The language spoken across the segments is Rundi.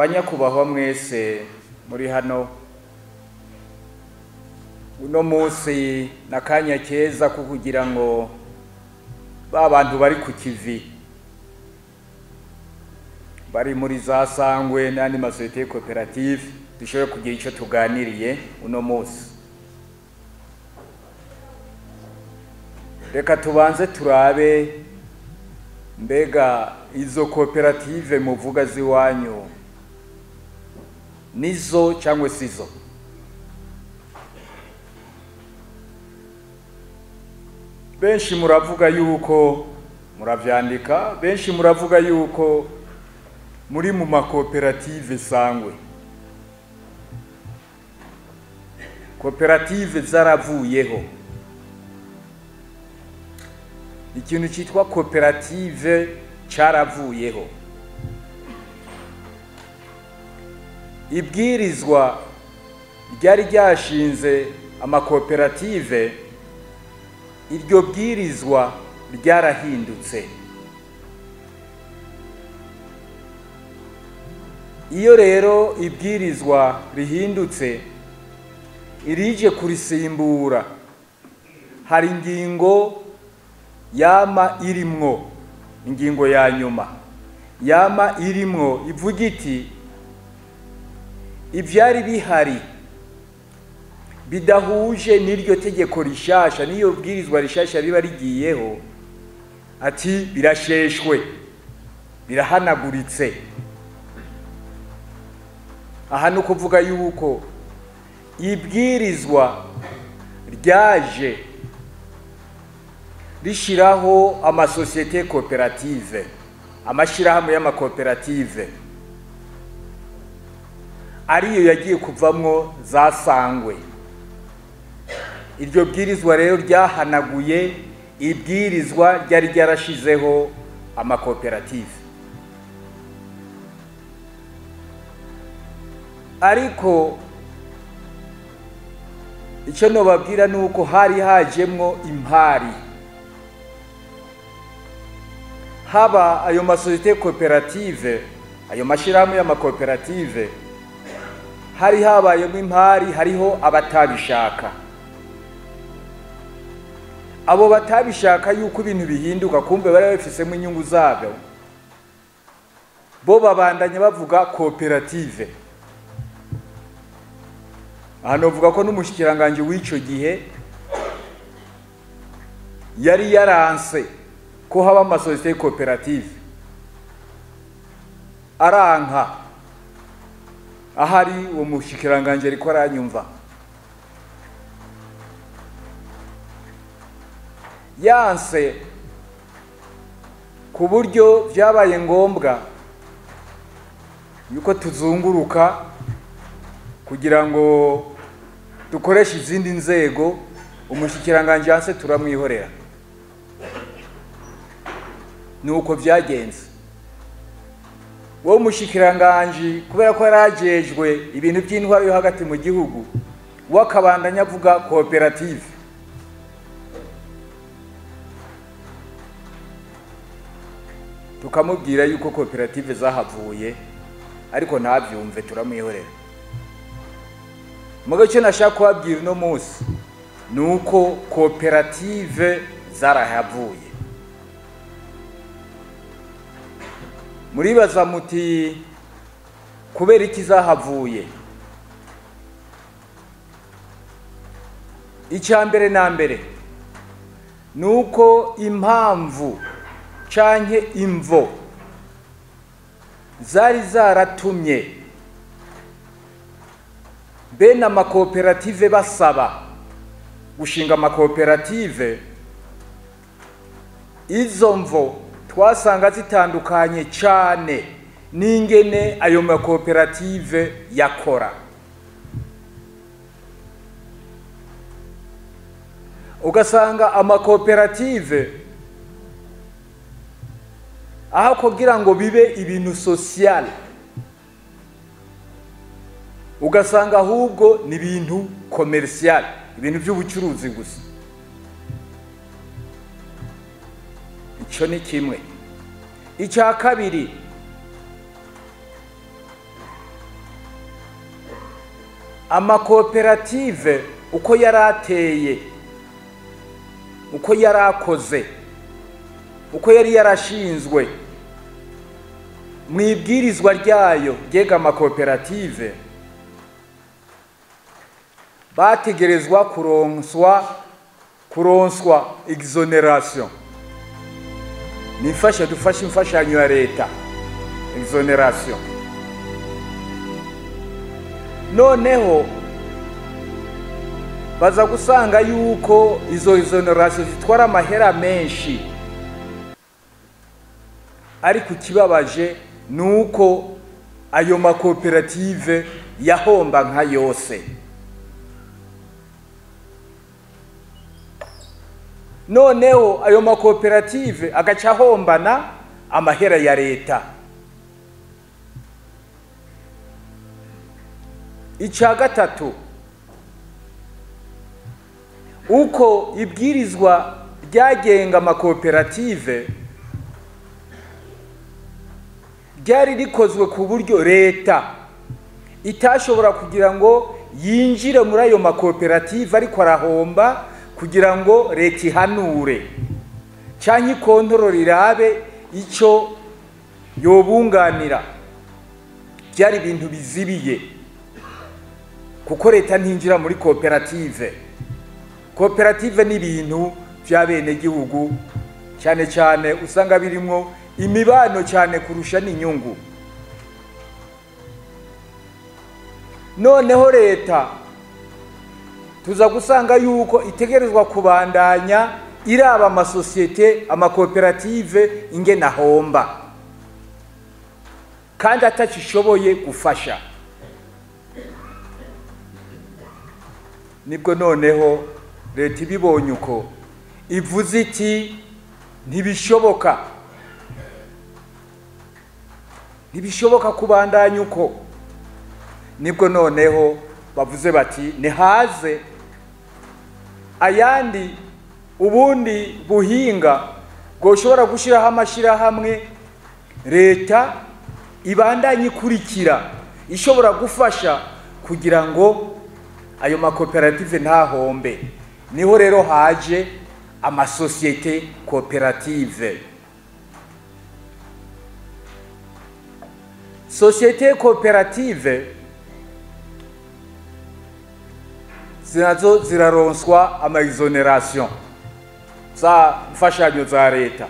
banyakubahwa mwese muri hano uno munsi nakanya keza ko kugira ngo bantu bari ku kivi bari muri za Sangwe n'andi masosiyete koperative dushobora kugira icyo tuganiriye uno munsi. Reka tubanze turabe mbega izo koperative muvuga ziwanyu nizo cyangwa sizo. Benshi muravuga yuko muravyandika, benshi muravuga yuko muri mu makoperative Sangwe. Koperative zaravuyeho. Ikintu cyitwa koperative cyaravuyeho. Ibwirizwa ryari ryashinze amakoperative, iryo bwirizwa ryarahindutse. Iyo rero ibwirizwa rihindutse irije kurisimbura, hari ingingo yama irimwo, ingingo ya nyuma yama irimwo ivuga iti ivyari bihari bidahuje n'iryo tegeko rishasha, niyo bwirizwa rishasha riba rigiyeho, ati birasheshwe, birahanaguritse. Aha no kuvuga yuko ibwirizwa ryaje rishiraho amasosiyete koperative, amashirahamwe y'amakoperative, ariyo yagiye kuvamwo za Sangwe. Iryo bwirizwa rero ryahanaguye ibwirizwa ryari ryarashizeho amakoperative. Ariko icyo nobabwira nuko hari hajemwo impari. Haba ayo masosiyete koperative, ayo mashirahamwe y'amakoperative, hari habayemo impari, hariho abatabishaka. Abo batabishaka yuko ibintu bihinduka, kumbe bari bafisemo inyungu zabo, bo babandanya bavuga koperative. Hano vuga ko n'umushikiranganje w'ico gihe yari yaranse ko haba amasosiyete koperative, aranka. Ahari uwo mushikiranganje ariko aranyumva, yanse ku buryo byabaye ngombwa yuko tuzunguruka kugira ngo dukoreshe izindi nzego. Umushikiranganje yanse, turamwihorera. Nuko byagenze. Wo mushikiranganje kubera ko yarajejwe ibintu by'intwaro yo hagati mu gihugu, wakabandanya avuga koperative. Tukamubwira yuko koperative zahavuye, ariko ntabyumve, turamwihorera. Mugo cyo nashaka kubabwira no munsi nuko koperative zarahavuye. Muribaza muti kubera iki zahavuye? Icyambere na mbere nuko impamvu canke imvo zari zaratumye bene amakoperative basaba gushinga amakoperative, izo mvo twasanga zitandukanye cyane n'ingene ayo makoperative yakora. Ugasanga amakoperative aho kugira ngo bibe ibintu social, ugasanga ahubwo ni ibintu commercial, ibintu by'ubucuruzi gusa. Ico ni kimwe. Icya kabiri, amakoperative uko yarateye, uko yarakoze, uko yari yarashinzwe mu ibwirizwa ryayo ryega amakoperative, bategerezwa kuronswa exoneration. Nifasha dufashe imfashanyo ya leta, exoneration. Noneho baza gusanga yuko izo exoneration zitwara amahera menshi, ariko kibabaje nuko ayo makoperative yahomba nka yose. Noneho ayo makoperative agaca hombana amahera ya leta. Icya gatatu, uko ibwirizwa ryagenga amakoperative ryari rikozwe ku buryo leta itashobora kugira ngo yinjire muri ayo makoperative ariko arahomba, kugira ngo leta ihanure canke ikontorora irabe ico yobunganira. Byari ibintu bizibiye, kuko leta ntinjira muri koperative. Koperative ni ibintu by'abene gihugu, cyane cyane usanga birimwo imibano cyane kurusha n'inyungu. Noneho leta tuza gusanga yuko itegerezwa kubandanya iraba amasosiyete, amakoperative ingene ahomba kandi atacishoboye gufasha. Nibwo noneho leta ibibonye uko ivuze iti ntibishoboka kubandanya uko. Nibwo noneho bavuze bati nihaze ayandi ubundi buhinga bwoshobora gushiraho amashirahamwe leta ibandanye ikurikira, ishobora gufasha kugira ngo ayo makoperative ntahombe. Niho rero haje amasosiyete koperative. Societe koperative zinazo ziraronswa ama exoneration za mfashanyo za leta.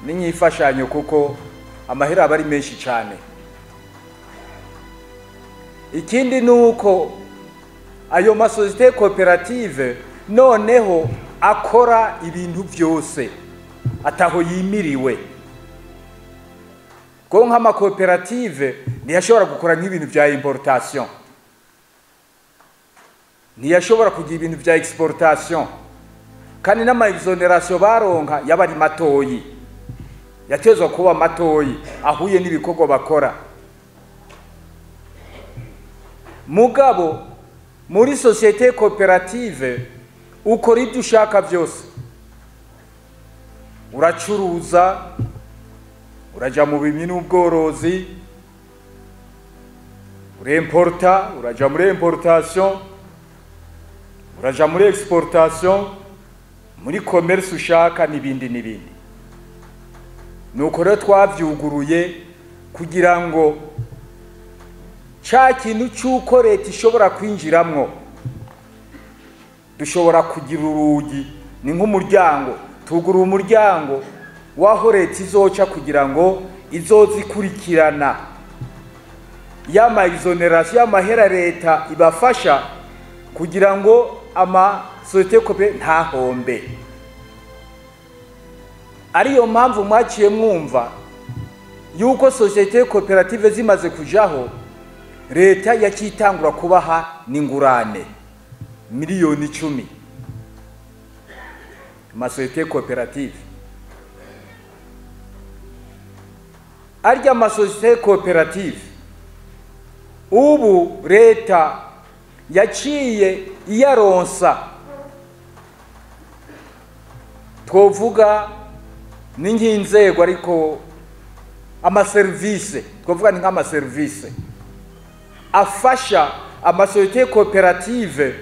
Ninyifashanyo kuko amahera aba ari menshi cyane. Ikindi nuko ayo masosiyete koperative noneho akora ibintu byose ataho yimiriwe. Ko nka makoperative ntiyashobora gukora nk'ibintu bya importation, ntiyashobora kugira ibintu bya exportation, kandi n'ama exoneration baronka yabari matoyi, yatezwa kuba matoyi ahuye n'ibikorwa bakora. Mugabo muri societe koperative ukora ibyo ushaka byose, uracuruza, uraja mu bimwe n'ubworozi, uremporta, uraja muri importation, uraja muri exportation, muri commerce ushaka n'ibindi n'ibindi. Nuko rero twavyuguruye kugira ngo ca kintu cy'uko leta ishobora kwinjiramwo, dushobora kugira urugi, ni nk'umuryango, tugura umuryango waho leta izoca kugira ngo izozikurikirana y'ama exoneration y'amahera leta ibafasha kugira ngo ama societe koperative ntahombe. Ariyo mpamvu mwaciye mwumva yuko societe koperative zimaze kujaho, leta yakitangura kubaha n'ingurane miliyoni 10 masosiyete koperative. Arya masosiyete koperative ubu leta yaciye iyaronsa, twovuga ni nk'inzego ariko ama service, twovuga ni nk'ama service afasha amasosiyete koperative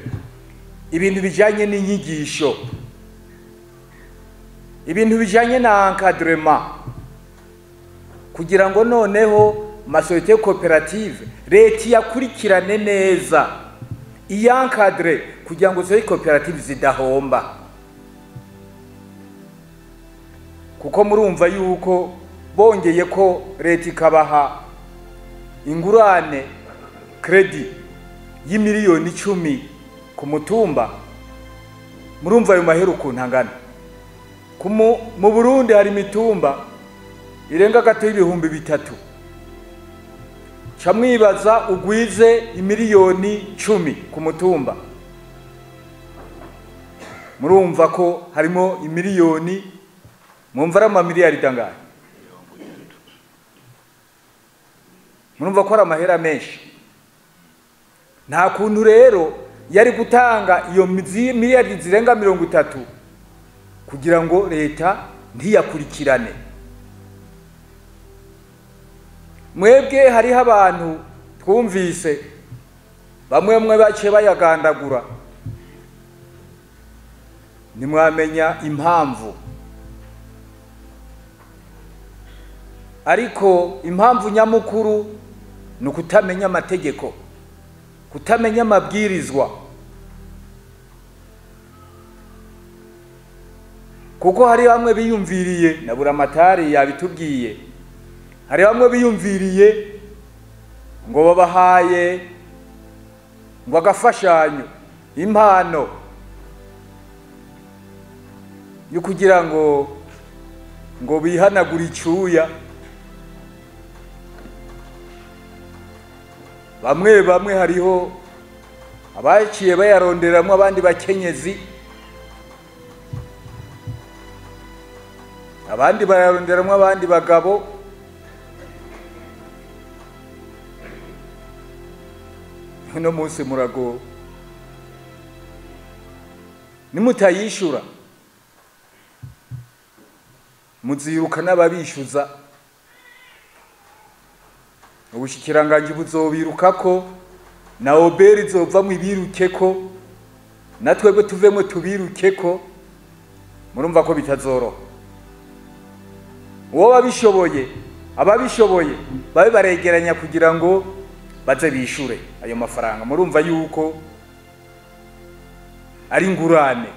ibintu bijanye n'inyigisho, ibintu bijanye na encadrement, kugira ngo noneho amasosiyete koperative leta yakurikirane neza iyankadre kugira ngo zo koperative zidahomba. Kuko murumva yuko bongeye ko leta ikabaha ingurane credit y'imiliyoni 10 ku mutumba, murumva ayo mahera ukuntu angana. Mu Burundi hari mitumba irenga gato y'ibihumbi 3. Camwibaza ugwize imiliyoni 10 ku mutumba, murumva ko harimo imiliyoni, mumva ama miliyari dangaye, murumva ko ari amahera menshi. Nta kuntu rero yari gutanga iyo miliyari zirenga 30 kugira ngo leta ntiyakurikirane. Mwebwe hariho abantu twumvise bamwe bace bayagandagura, nimwamenya impamvu. Ariko impamvu nyamukuru ni ukutamenya amategeko, kutamenya amabwirizwa. Kuko hari bamwe biyumviriye, na buramatari yabitubwiye, hari bamwe biyumviriye ngo babahaye ngo agafashanyo, impano yo kugira ngo bihanagura icyuya. Bamwe hariho abaciye bayaronderamwe abandi bakenyezi, abandi bayaronderamwe abandi bagabo. Uno munsi murago nimutayishura muziruka n'ababishuza, ubushikiranganje buzobirukako, na oberi zova mu ibirukeko, natwebwe tuvemwe tubirukeko. Murumva ko bitazoroha. Uwo ababishoboye babe baregeranya kugira ngo baze bishure ayo mafaranga. Murumva yuko ari ingurane.